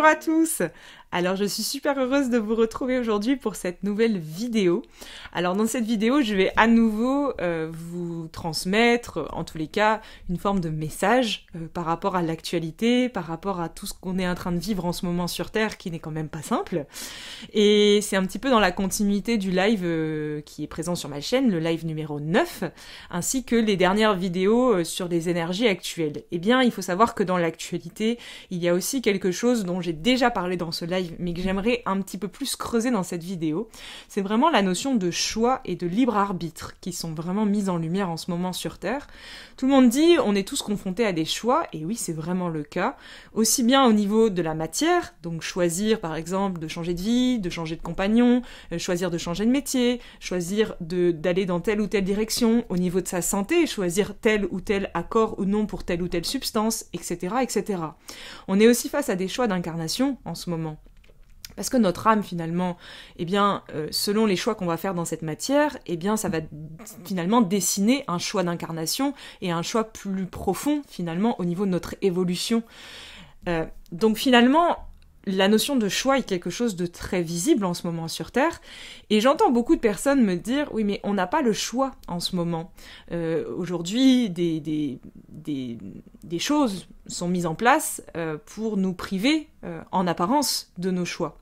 à tous! Alors je suis super heureuse de vous retrouver aujourd'hui pour cette nouvelle vidéo. Alors dans cette vidéo, je vais à nouveau vous transmettre, en tous les cas, une forme de message par rapport à l'actualité, par rapport à tout ce qu'on est en train de vivre en ce moment sur Terre, qui n'est quand même pas simple. Et c'est un petit peu dans la continuité du live qui est présent sur ma chaîne, le live numéro 9, ainsi que les dernières vidéos sur les énergies actuelles. Eh bien, il faut savoir que dans l'actualité, il y a aussi quelque chose dont j'ai déjà parlé dans ce live, mais que j'aimerais un petit peu plus creuser dans cette vidéo. C'est vraiment la notion de choix et de libre arbitre qui sont vraiment mises en lumière en ce moment sur Terre. Tout le monde dit on est tous confrontés à des choix, et oui, c'est vraiment le cas, aussi bien au niveau de la matière, donc choisir par exemple de changer de vie, de changer de compagnon, choisir de changer de métier, choisir d'aller dans telle ou telle direction, au niveau de sa santé, choisir tel ou tel accord ou non pour telle ou telle substance, etc., etc. On est aussi face à des choix d'incarnation en ce moment. Parce que notre âme, finalement, eh bien, selon les choix qu'on va faire dans cette matière, eh bien, ça va finalement dessiner un choix d'incarnation et un choix plus profond, finalement, au niveau de notre évolution. Donc, finalement, la notion de choix est quelque chose de très visible en ce moment sur Terre, et j'entends beaucoup de personnes me dire « Oui, mais on n'a pas le choix en ce moment. Aujourd'hui, des choses sont mises en place pour nous priver, en apparence, de nos choix.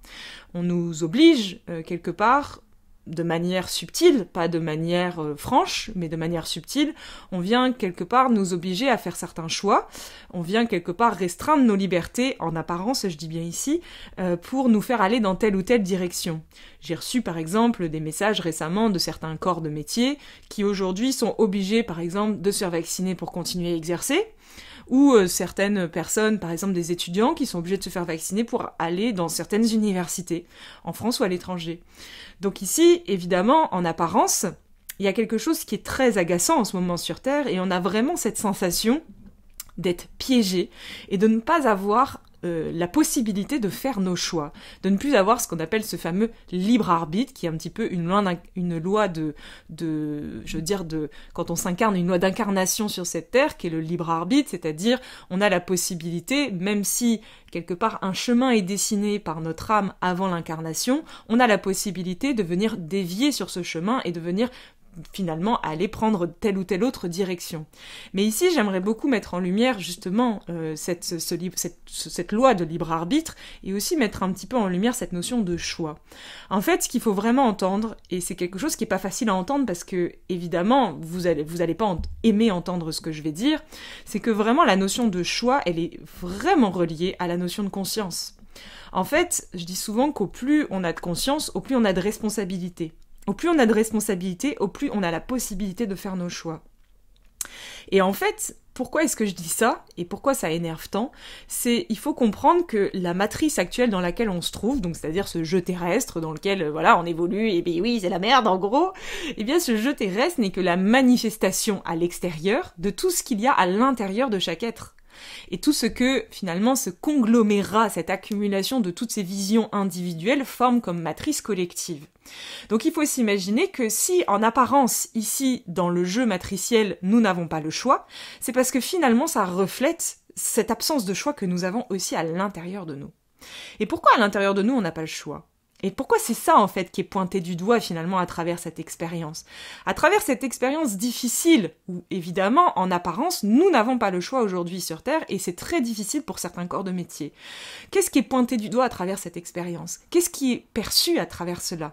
On nous oblige, quelque part, de manière subtile, pas de manière franche, mais de manière subtile, on vient quelque part nous obliger à faire certains choix, on vient quelque part restreindre nos libertés, en apparence, je dis bien ici, pour nous faire aller dans telle ou telle direction. J'ai reçu par exemple des messages récemment de certains corps de métier qui aujourd'hui sont obligés par exemple de se faire vacciner pour continuer à exercer, ou certaines personnes, par exemple des étudiants, qui sont obligés de se faire vacciner pour aller dans certaines universités, en France ou à l'étranger. Donc ici, évidemment, en apparence, il y a quelque chose qui est très agaçant en ce moment sur Terre, et on a vraiment cette sensation d'être piégé, et de ne pas avoir la possibilité de faire nos choix, de ne plus avoir ce qu'on appelle ce fameux libre arbitre, qui est un petit peu une loi quand on s'incarne, une loi d'incarnation sur cette terre, qui est le libre arbitre, c'est-à-dire on a la possibilité, même si quelque part un chemin est dessiné par notre âme avant l'incarnation, on a la possibilité de venir dévier sur ce chemin et de venir finalement aller prendre telle ou telle autre direction. Mais ici, j'aimerais beaucoup mettre en lumière justement cette loi de libre arbitre, et aussi mettre un petit peu en lumière cette notion de choix. En fait, ce qu'il faut vraiment entendre, et c'est quelque chose qui est pas facile à entendre parce que, évidemment, vous allez pas aimer entendre ce que je vais dire, c'est que vraiment la notion de choix, elle est vraiment reliée à la notion de conscience. En fait, je dis souvent qu'au plus on a de conscience, au plus on a de responsabilité. Au plus on a de responsabilité, au plus on a la possibilité de faire nos choix. Et en fait, pourquoi est-ce que je dis ça, et pourquoi ça énerve tant? Il faut comprendre que la matrice actuelle dans laquelle on se trouve, donc c'est-à-dire ce jeu terrestre dans lequel, voilà, on évolue, et bien oui, c'est la merde en gros, et bien ce jeu terrestre n'est que la manifestation à l'extérieur de tout ce qu'il y a à l'intérieur de chaque être. Et tout ce que, finalement, ce conglomérat, cette accumulation de toutes ces visions individuelles forme comme matrice collective. Donc il faut s'imaginer que si, en apparence, ici, dans le jeu matriciel, nous n'avons pas le choix, c'est parce que finalement ça reflète cette absence de choix que nous avons aussi à l'intérieur de nous. Et pourquoi à l'intérieur de nous on n'a pas le choix ? Et pourquoi c'est ça, en fait, qui est pointé du doigt, finalement, à travers cette expérience? À travers cette expérience difficile, où, évidemment, en apparence, nous n'avons pas le choix aujourd'hui sur Terre, et c'est très difficile pour certains corps de métier. Qu'est-ce qui est pointé du doigt à travers cette expérience? Qu'est-ce qui est perçu à travers cela?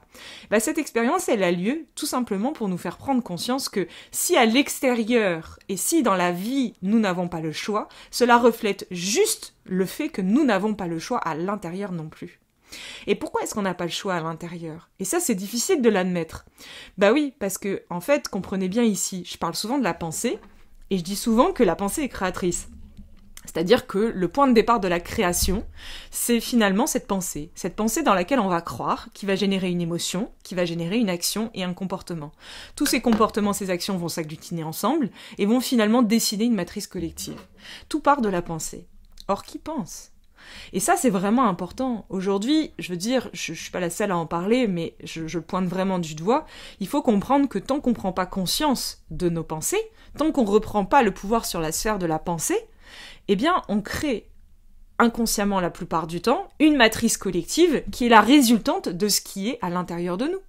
Cette expérience, elle a lieu, tout simplement, pour nous faire prendre conscience que si à l'extérieur, et si dans la vie, nous n'avons pas le choix, cela reflète juste le fait que nous n'avons pas le choix à l'intérieur non plus. Et pourquoi est-ce qu'on n'a pas le choix à l'intérieur? Et ça, c'est difficile de l'admettre. Bah oui, parce que, en fait, comprenez bien ici, je parle souvent de la pensée, et je dis souvent que la pensée est créatrice. C'est-à-dire que le point de départ de la création, c'est finalement cette pensée dans laquelle on va croire, qui va générer une émotion, qui va générer une action et un comportement. Tous ces comportements, ces actions vont s'agglutiner ensemble, et vont finalement dessiner une matrice collective. Tout part de la pensée. Or, qui pense ? Et ça, c'est vraiment important. Aujourd'hui, je veux dire, je suis pas la seule à en parler, mais je pointe vraiment du doigt. Il faut comprendre que tant qu'on prend pas conscience de nos pensées, tant qu'on reprend pas le pouvoir sur la sphère de la pensée, eh bien, on crée inconsciemment la plupart du temps, une matrice collective qui est la résultante de ce qui est à l'intérieur de nous.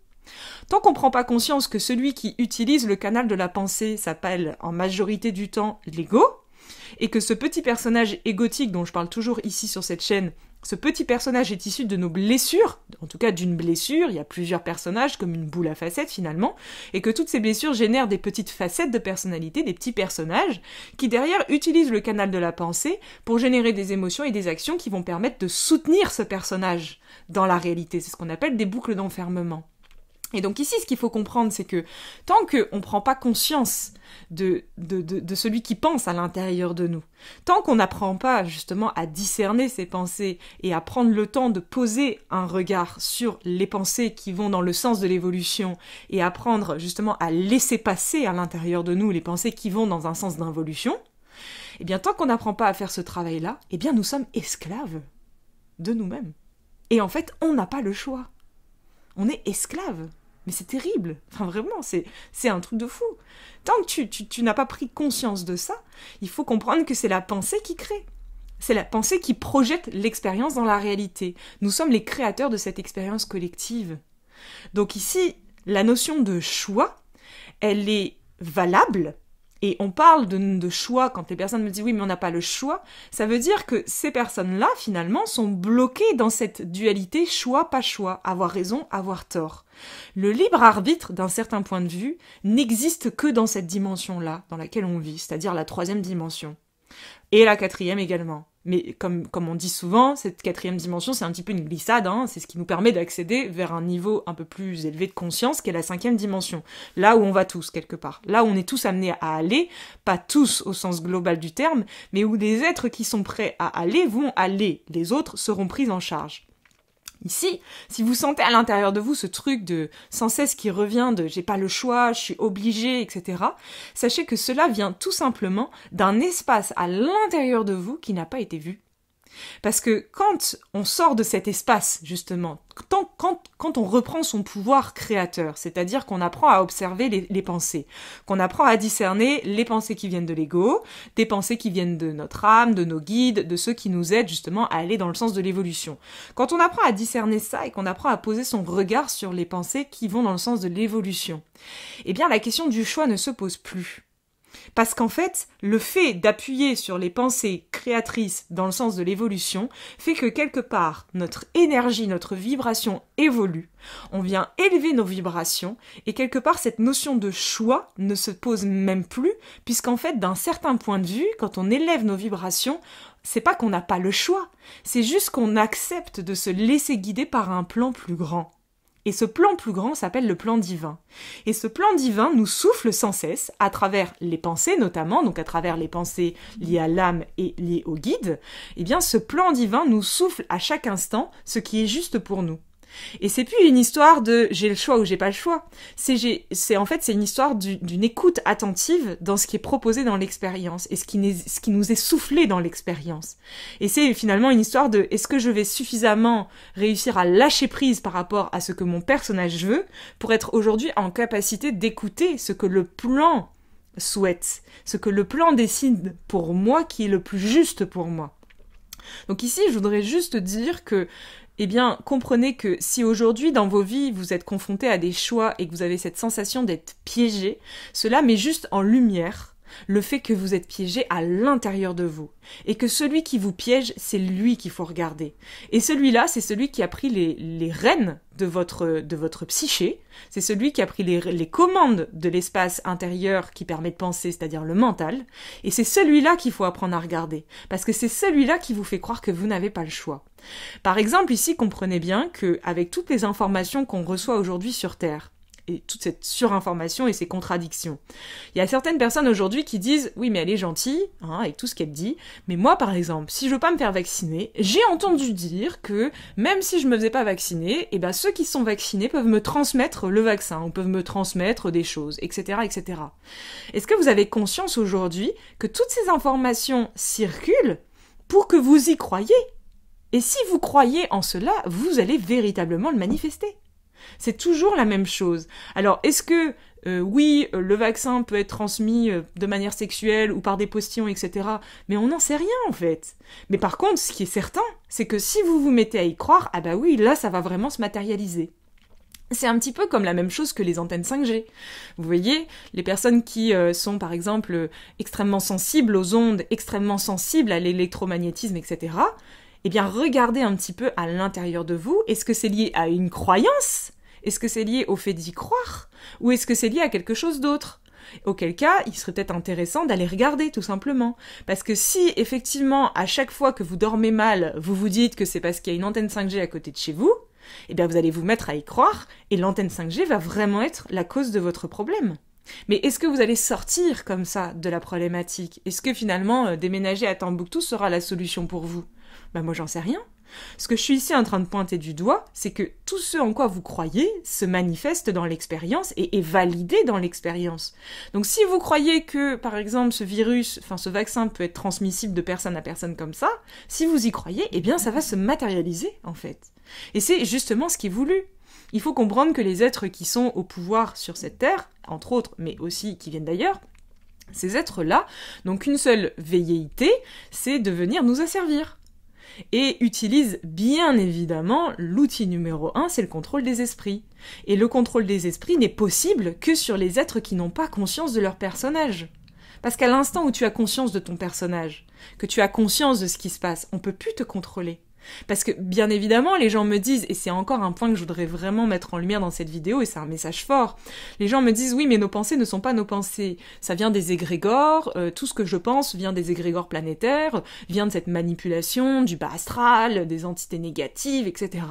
Tant qu'on ne prend pas conscience que celui qui utilise le canal de la pensée s'appelle en majorité du temps l'ego, et que ce petit personnage égotique dont je parle toujours ici sur cette chaîne, ce petit personnage est issu de nos blessures, en tout cas d'une blessure, il y a plusieurs personnages comme une boule à facettes finalement, et que toutes ces blessures génèrent des petites facettes de personnalité, des petits personnages, qui derrière utilisent le canal de la pensée pour générer des émotions et des actions qui vont permettre de soutenir ce personnage dans la réalité. C'est ce qu'on appelle des boucles d'enfermement. Et donc ici, ce qu'il faut comprendre, c'est que tant qu'on ne prend pas conscience de celui qui pense à l'intérieur de nous, tant qu'on n'apprend pas justement à discerner ses pensées et à prendre le temps de poser un regard sur les pensées qui vont dans le sens de l'évolution et apprendre justement à laisser passer à l'intérieur de nous les pensées qui vont dans un sens d'involution, eh bien tant qu'on n'apprend pas à faire ce travail-là, eh bien nous sommes esclaves de nous-mêmes. Et en fait, on n'a pas le choix. On est esclaves. Mais c'est terrible, enfin vraiment, c'est un truc de fou. Tant que tu n'as pas pris conscience de ça, il faut comprendre que c'est la pensée qui crée. C'est la pensée qui projette l'expérience dans la réalité. Nous sommes les créateurs de cette expérience collective. Donc ici, la notion de choix, elle est valable. Et on parle de choix quand les personnes me disent « oui, mais on n'a pas le choix », ça veut dire que ces personnes-là, finalement, sont bloquées dans cette dualité choix-pas choix, avoir raison, avoir tort. Le libre arbitre, d'un certain point de vue, n'existe que dans cette dimension-là, dans laquelle on vit, c'est-à-dire la 3e dimension. Et la 4e également. Mais comme on dit souvent, cette 4e dimension, c'est un petit peu une glissade, hein, c'est ce qui nous permet d'accéder vers un niveau un peu plus élevé de conscience, qui est la 5e dimension. Là où on va tous, quelque part. Là où on est tous amenés à aller, pas tous au sens global du terme, mais où les êtres qui sont prêts à aller vont aller. Les autres seront pris en charge. Ici, si vous sentez à l'intérieur de vous ce truc de sans cesse qui revient de j'ai pas le choix, je suis obligé, etc., sachez que cela vient tout simplement d'un espace à l'intérieur de vous qui n'a pas été vu. Parce que quand on sort de cet espace, justement, quand on reprend son pouvoir créateur, c'est-à-dire qu'on apprend à observer les pensées, qu'on apprend à discerner les pensées qui viennent de l'ego, des pensées qui viennent de notre âme, de nos guides, de ceux qui nous aident justement à aller dans le sens de l'évolution. Quand on apprend à discerner ça et qu'on apprend à poser son regard sur les pensées qui vont dans le sens de l'évolution, eh bien la question du choix ne se pose plus. Parce qu'en fait, le fait d'appuyer sur les pensées créatrices dans le sens de l'évolution fait que quelque part, notre énergie, notre vibration évolue. On vient élever nos vibrations et quelque part, cette notion de choix ne se pose même plus puisqu'en fait, d'un certain point de vue, quand on élève nos vibrations, c'est pas qu'on n'a pas le choix, c'est juste qu'on accepte de se laisser guider par un plan plus grand. Et ce plan plus grand s'appelle le plan divin. Et ce plan divin nous souffle sans cesse, à travers les pensées notamment, donc à travers les pensées liées à l'âme et liées au guide, eh bien ce plan divin nous souffle à chaque instant ce qui est juste pour nous. Et c'est plus une histoire de j'ai le choix ou j'ai pas le choix. C'est une histoire d'une écoute attentive dans ce qui est proposé dans l'expérience et ce qui nous est soufflé dans l'expérience. Et c'est finalement une histoire de est-ce que je vais suffisamment réussir à lâcher prise par rapport à ce que mon personnage veut pour être aujourd'hui en capacité d'écouter ce que le plan souhaite, ce que le plan décide pour moi qui est le plus juste pour moi. Donc ici, je voudrais juste dire que eh bien, comprenez que si aujourd'hui, dans vos vies, vous êtes confrontés à des choix et que vous avez cette sensation d'être piégé, cela met juste en lumière le fait que vous êtes piégé à l'intérieur de vous. Et que celui qui vous piège, c'est lui qu'il faut regarder. Et celui-là, c'est celui qui a pris les rênes de votre psyché. C'est celui qui a pris les commandes de l'espace intérieur qui permet de penser, c'est-à-dire le mental. Et c'est celui-là qu'il faut apprendre à regarder. Parce que c'est celui-là qui vous fait croire que vous n'avez pas le choix. Par exemple, ici, comprenez bien qu'avec toutes les informations qu'on reçoit aujourd'hui sur Terre, et toute cette surinformation et ces contradictions. Il y a certaines personnes aujourd'hui qui disent « Oui, mais elle est gentille, hein, avec tout ce qu'elle dit, mais moi, par exemple, si je veux pas me faire vacciner, j'ai entendu dire que même si je me faisais pas vacciner, eh ben, ceux qui sont vaccinés peuvent me transmettre le vaccin, ou peuvent me transmettre des choses, etc., etc. » Est-ce que vous avez conscience aujourd'hui que toutes ces informations circulent pour que vous y croyiez? Et si vous croyez en cela, vous allez véritablement le manifester. C'est toujours la même chose. Alors, est-ce que oui, le vaccin peut être transmis de manière sexuelle ou par des postillons, etc. Mais on n'en sait rien en fait. Mais par contre, ce qui est certain, c'est que si vous vous mettez à y croire, ah bah oui, là ça va vraiment se matérialiser. C'est un petit peu comme la même chose que les antennes 5G. Vous voyez, les personnes qui sont par exemple extrêmement sensibles aux ondes, extrêmement sensibles à l'électromagnétisme, etc., eh bien regardez un petit peu à l'intérieur de vous, est-ce que c'est lié à une croyance ? Est-ce que c'est lié au fait d'y croire ? Ou est-ce que c'est lié à quelque chose d'autre ? Auquel cas, il serait peut-être intéressant d'aller regarder, tout simplement. Parce que si, effectivement, à chaque fois que vous dormez mal, vous vous dites que c'est parce qu'il y a une antenne 5G à côté de chez vous, eh bien vous allez vous mettre à y croire, et l'antenne 5G va vraiment être la cause de votre problème. Mais est-ce que vous allez sortir comme ça de la problématique ? Est-ce que finalement, déménager à Tombouctou sera la solution pour vous ? Ben moi j'en sais rien. Ce que je suis ici en train de pointer du doigt, c'est que tout ce en quoi vous croyez se manifeste dans l'expérience et est validé dans l'expérience. Donc si vous croyez que, par exemple, ce vaccin peut être transmissible de personne à personne comme ça, si vous y croyez, eh bien ça va se matérialiser en fait. Et c'est justement ce qui est voulu. Il faut comprendre que les êtres qui sont au pouvoir sur cette terre, entre autres, mais aussi qui viennent d'ailleurs, ces êtres-là n'ont qu'une seule velléité, c'est de venir nous asservir. Et utilisent bien évidemment l'outil numéro 1, c'est le contrôle des esprits. Et le contrôle des esprits n'est possible que sur les êtres qui n'ont pas conscience de leur personnage. Parce qu'à l'instant où tu as conscience de ton personnage, que tu as conscience de ce qui se passe, on peut plus te contrôler. Parce que, bien évidemment, les gens me disent, et c'est encore un point que je voudrais vraiment mettre en lumière dans cette vidéo, et c'est un message fort, les gens me disent, oui, mais nos pensées ne sont pas nos pensées, ça vient des égrégores, tout ce que je pense vient des égrégores planétaires, vient de cette manipulation, du bas astral, des entités négatives, etc.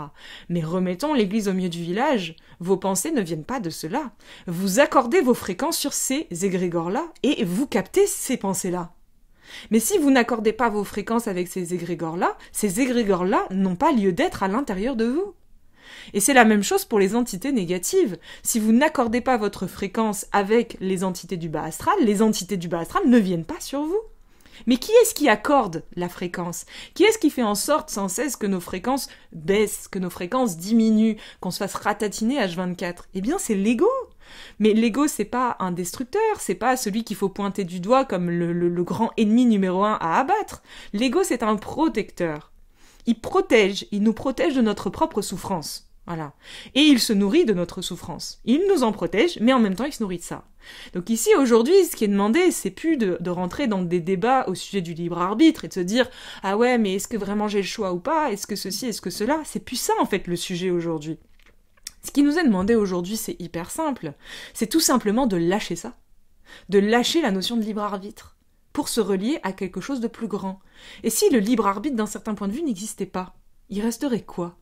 Mais remettons l'église au milieu du village, vos pensées ne viennent pas de cela. Vous accordez vos fréquences sur ces égrégores-là, et vous captez ces pensées-là. Mais si vous n'accordez pas vos fréquences avec ces égrégores-là n'ont pas lieu d'être à l'intérieur de vous. Et c'est la même chose pour les entités négatives. Si vous n'accordez pas votre fréquence avec les entités du bas astral ne viennent pas sur vous. Mais qui est-ce qui accorde la fréquence ? Qui est-ce qui fait en sorte sans cesse que nos fréquences baissent, que nos fréquences diminuent, qu'on se fasse ratatiner H24 ? Eh bien, c'est l'ego. Mais l'ego, c'est pas un destructeur, c'est pas celui qu'il faut pointer du doigt comme le grand ennemi numéro 1 à abattre. L'ego, c'est un protecteur. Il nous protège de notre propre souffrance. Voilà. Et il se nourrit de notre souffrance. Il nous en protège, mais en même temps, il se nourrit de ça. Donc ici, aujourd'hui, ce qui est demandé, c'est plus de rentrer dans des débats au sujet du libre arbitre et de se dire « Ah ouais, mais est-ce que vraiment j'ai le choix ou pas ? Est-ce que ceci, est-ce que cela ?» C'est plus ça, en fait, le sujet aujourd'hui. Ce qui nous est demandé aujourd'hui, c'est hyper simple. C'est tout simplement de lâcher ça. De lâcher la notion de libre arbitre pour se relier à quelque chose de plus grand. Et si le libre arbitre, d'un certain point de vue, n'existait pas, il resterait quoi ?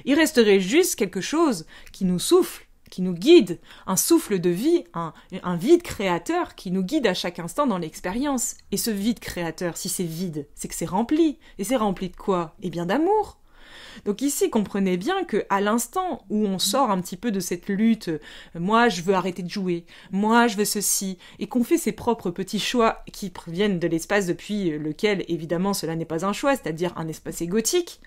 Il resterait juste quelque chose qui nous souffle, qui nous guide, un souffle de vie, un vide créateur qui nous guide à chaque instant dans l'expérience. Et ce vide créateur, si c'est vide, c'est que c'est rempli. Et c'est rempli de quoi ? Eh bien d'amour. Donc ici, comprenez bien que à l'instant où on sort un petit peu de cette lutte, moi je veux arrêter de jouer, moi je veux ceci, et qu'on fait ses propres petits choix qui proviennent de l'espace depuis lequel évidemment cela n'est pas un choix, c'est-à-dire un espace égotique,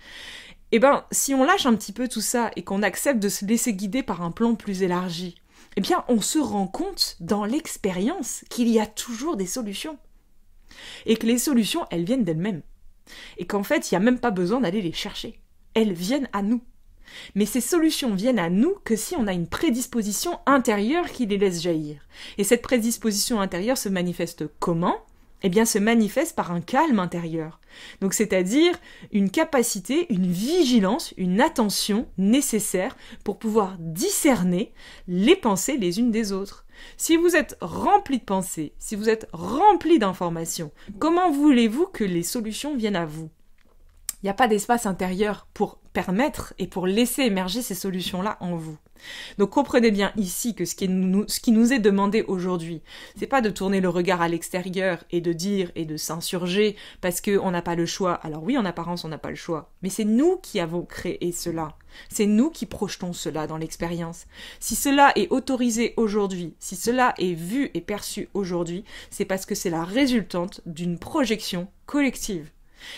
eh ben si on lâche un petit peu tout ça et qu'on accepte de se laisser guider par un plan plus élargi, eh bien on se rend compte dans l'expérience qu'il y a toujours des solutions. Et que les solutions, elles viennent d'elles-mêmes. Et qu'en fait, il n'y a même pas besoin d'aller les chercher. Elles viennent à nous. Mais ces solutions viennent à nous que si on a une prédisposition intérieure qui les laisse jaillir. Et cette prédisposition intérieure se manifeste comment ? Eh bien, se manifeste par un calme intérieur. Donc, c'est-à-dire une capacité, une vigilance, une attention nécessaire pour pouvoir discerner les pensées les unes des autres. Si vous êtes rempli de pensées, si vous êtes rempli d'informations, comment voulez-vous que les solutions viennent à vous ? Il n'y a pas d'espace intérieur pour permettre et pour laisser émerger ces solutions-là en vous. Donc comprenez bien ici que ce qui nous est demandé aujourd'hui, c'est pas de tourner le regard à l'extérieur et de dire et de s'insurger parce qu'on n'a pas le choix. Alors oui, en apparence, on n'a pas le choix. Mais c'est nous qui avons créé cela. C'est nous qui projetons cela dans l'expérience. Si cela est autorisé aujourd'hui, si cela est vu et perçu aujourd'hui, c'est parce que c'est la résultante d'une projection collective.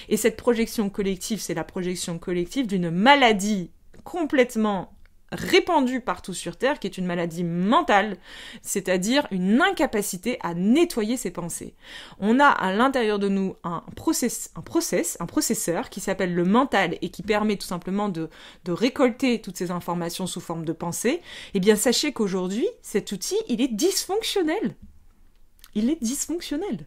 Et cette projection collective, c'est la projection collective d'une maladie complètement répandue partout sur Terre, qui est une maladie mentale, c'est-à-dire une incapacité à nettoyer ses pensées. On a à l'intérieur de nous un processeur qui s'appelle le mental et qui permet tout simplement de récolter toutes ces informations sous forme de pensée. Eh bien, sachez qu'aujourd'hui, cet outil, il est dysfonctionnel. Il est dysfonctionnel.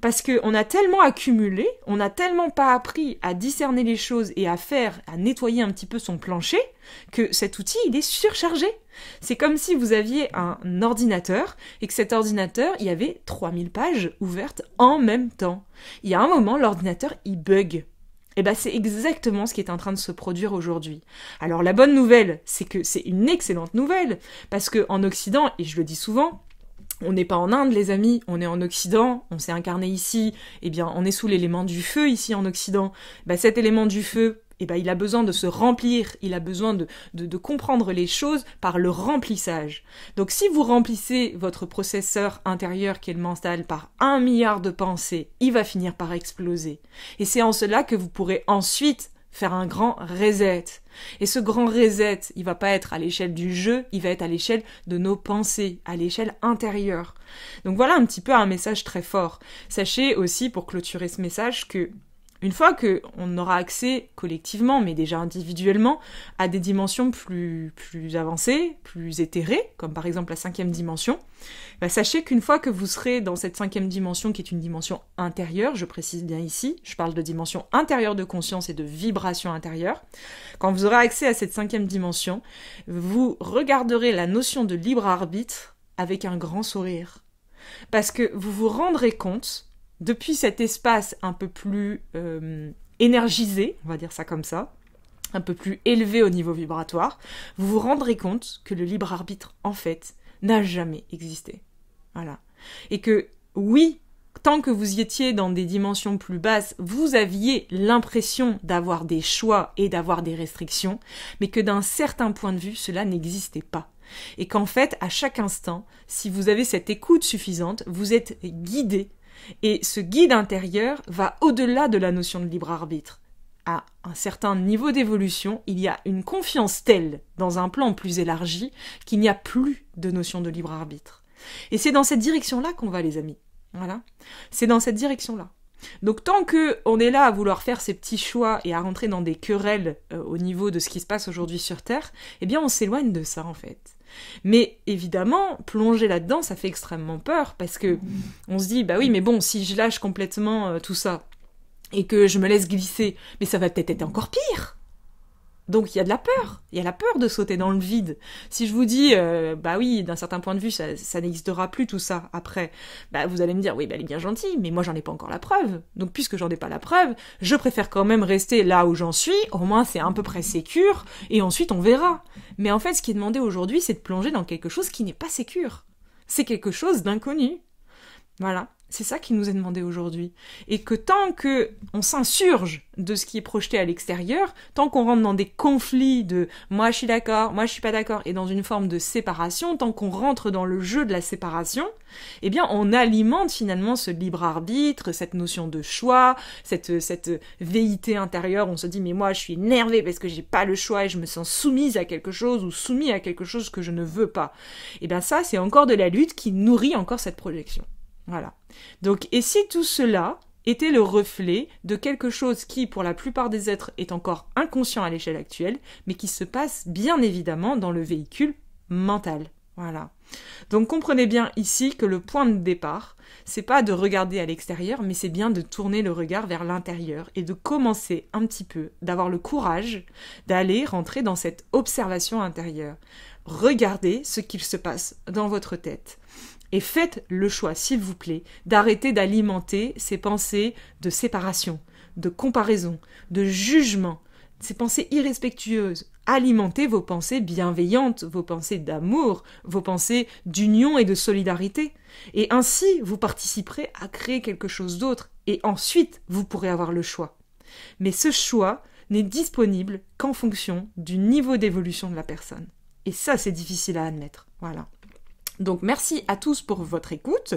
Parce qu'on a tellement accumulé, on n'a tellement pas appris à discerner les choses et à nettoyer un petit peu son plancher, que cet outil, il est surchargé. C'est comme si vous aviez un ordinateur, et que cet ordinateur, il y avait 3000 pages ouvertes en même temps. Il y a un moment, l'ordinateur, il bug. Et ben c'est exactement ce qui est en train de se produire aujourd'hui. Alors la bonne nouvelle, c'est que c'est une excellente nouvelle, parce qu'en Occident, et je le dis souvent, on n'est pas en Inde, les amis, on est en Occident, on s'est incarné ici, eh bien, on est sous l'élément du feu ici en Occident. Bah, cet élément du feu, eh ben, il a besoin de se remplir, il a besoin de comprendre les choses par le remplissage. Donc, si vous remplissez votre processeur intérieur, qui est le mental, par 1 milliard de pensées, il va finir par exploser. Et c'est en cela que vous pourrez ensuite faire un grand reset. Et ce grand reset, il va pas être à l'échelle du jeu, il va être à l'échelle de nos pensées, à l'échelle intérieure. Donc voilà un petit peu un message très fort. Sachez aussi, pour clôturer ce message, que une fois qu'on aura accès collectivement, mais déjà individuellement, à des dimensions plus avancées, plus éthérées, comme par exemple la 5e dimension, bah sachez qu'une fois que vous serez dans cette 5e dimension, qui est une dimension intérieure, je précise bien ici, je parle de dimension intérieure de conscience et de vibration intérieure, quand vous aurez accès à cette 5e dimension, vous regarderez la notion de libre arbitre avec un grand sourire. Parce que vous vous rendrez compte, depuis cet espace un peu plus énergisé, on va dire ça comme ça, un peu plus élevé au niveau vibratoire, vous vous rendrez compte que le libre arbitre, en fait, n'a jamais existé. Voilà. Et que, oui, tant que vous y étiez dans des dimensions plus basses, vous aviez l'impression d'avoir des choix et d'avoir des restrictions, mais que d'un certain point de vue, cela n'existait pas. Et qu'en fait, à chaque instant, si vous avez cette écoute suffisante, vous êtes guidé. Et ce guide intérieur va au-delà de la notion de libre arbitre. À un certain niveau d'évolution, il y a une confiance telle dans un plan plus élargi qu'il n'y a plus de notion de libre arbitre. Et c'est dans cette direction-là qu'on va, les amis. Voilà. C'est dans cette direction-là. Donc tant qu'on est là à vouloir faire ces petits choix et à rentrer dans des querelles au niveau de ce qui se passe aujourd'hui sur Terre, eh bien on s'éloigne de ça en fait. Mais évidemment, plonger là-dedans, ça fait extrêmement peur parce que on se dit, bah oui, mais bon, si je lâche complètement tout ça et que je me laisse glisser, mais ça va peut-être être encore pire. Donc il y a de la peur, il y a la peur de sauter dans le vide. Si je vous dis, bah oui, d'un certain point de vue, ça n'existera plus tout ça après, bah vous allez me dire, oui, bah elle est bien gentille, mais moi j'en ai pas encore la preuve. Donc puisque j'en ai pas la preuve, je préfère quand même rester là où j'en suis, au moins c'est à peu près sécure, et ensuite on verra. Mais en fait, ce qui est demandé aujourd'hui, c'est de plonger dans quelque chose qui n'est pas sécure. C'est quelque chose d'inconnu. Voilà. C'est ça qui nous est demandé aujourd'hui. Et que tant qu'on s'insurge de ce qui est projeté à l'extérieur, tant qu'on rentre dans des conflits de « moi je suis d'accord, moi je suis pas d'accord » et dans une forme de séparation, tant qu'on rentre dans le jeu de la séparation, eh bien on alimente finalement ce libre arbitre, cette notion de choix, cette véhité intérieure, on se dit « mais moi je suis énervée parce que j'ai pas le choix et je me sens soumise à quelque chose ou soumis à quelque chose que je ne veux pas ». Et bien ça, c'est encore de la lutte qui nourrit encore cette projection. Voilà. Donc, et si tout cela était le reflet de quelque chose qui, pour la plupart des êtres, est encore inconscient à l'échelle actuelle, mais qui se passe bien évidemment dans le véhicule mental. Voilà. Donc, comprenez bien ici que le point de départ, c'est pas de regarder à l'extérieur, mais c'est bien de tourner le regard vers l'intérieur et de commencer un petit peu, d'avoir le courage d'aller rentrer dans cette observation intérieure. Regardez ce qu'il se passe dans votre tête. Et faites le choix, s'il vous plaît, d'arrêter d'alimenter ces pensées de séparation, de comparaison, de jugement, ces pensées irrespectueuses. Alimentez vos pensées bienveillantes, vos pensées d'amour, vos pensées d'union et de solidarité. Et ainsi, vous participerez à créer quelque chose d'autre. Et ensuite, vous pourrez avoir le choix. Mais ce choix n'est disponible qu'en fonction du niveau d'évolution de la personne. Et ça, c'est difficile à admettre. Voilà. Donc merci à tous pour votre écoute,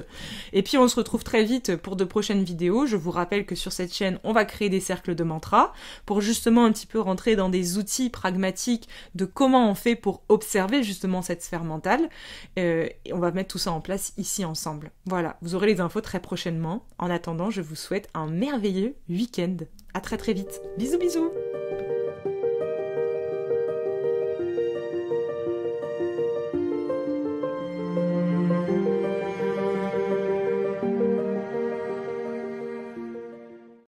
et puis on se retrouve très vite pour de prochaines vidéos. Je vous rappelle que sur cette chaîne, on va créer des cercles de mantras pour justement un petit peu rentrer dans des outils pragmatiques de comment on fait pour observer justement cette sphère mentale, et on va mettre tout ça en place ici ensemble. Voilà, vous aurez les infos très prochainement. En attendant, je vous souhaite un merveilleux week-end. À très très vite. Bisous bisous.